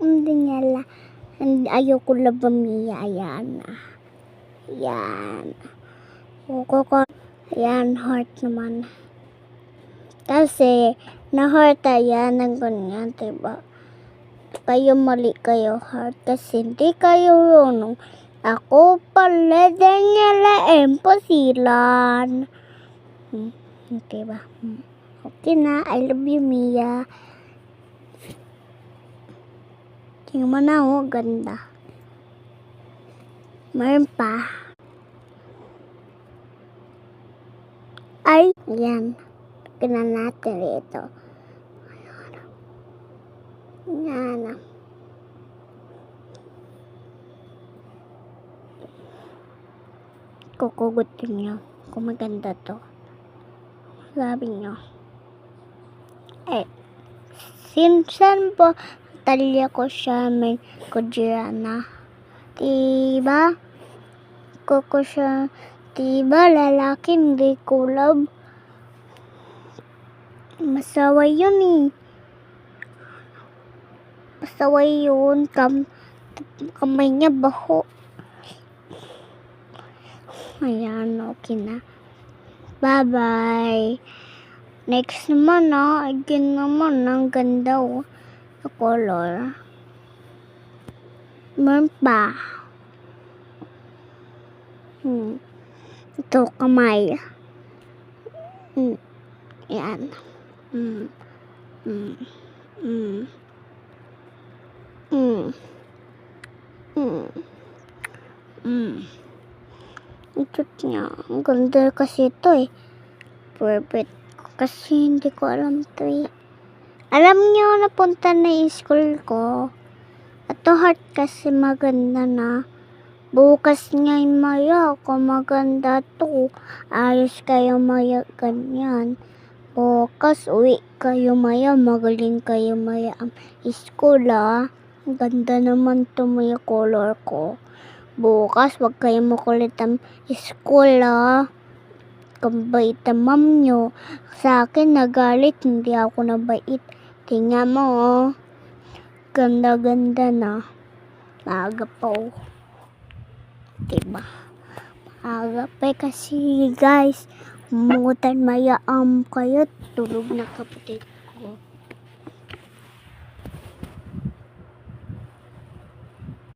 Hindi niya ayoko lang bamiya. Ayan. Ayan. Ayan, heart naman. Kasi, na-heart ayan ng ganyan, diba? Kayo mali kayo heart kasi hindi kayo runong. Ako pala din nila imposilan. Diba? Okay na, I love you, Mia. Tingnan mo na, oh, ganda. Meron pa. Ay, yan. Tingnan natin ito. Yan. Kukugutin nyo kung maganda to. Sabi nyo. Sinsan po talya ko siya may kudyana. Diba? Kuko siya. Diba lalaki hindi kulab. Masaway yun eh. Masaway yun. Kamay niya baho. Ayan, okay na. Bye-bye. Next naman again naman, ang ganda sa color. Meron pa. Ito, kamay. Yan. Ito niya. Ang ganda kasi ito eh. Perfect. Kasi hindi ko alam ito eh. Alam niyo, napunta na yung school ko. Ito heart kasi maganda na. Bukas nga yung maya. Kung maganda to. Ayos kayo maya ganyan. Bukas uwi kayo maya. Magaling kayo maya ang school Ang ganda naman to maya color ko. Bukas wag kayo makulit ang school Kabait ang mom nyo. Sa akin nagalit, hindi ako nabait. Tingnan mo Ganda-ganda na. Maaga pa Diba? Maaga pa kasi guys. Umutan mayaam kayo. Tulog na kapatid.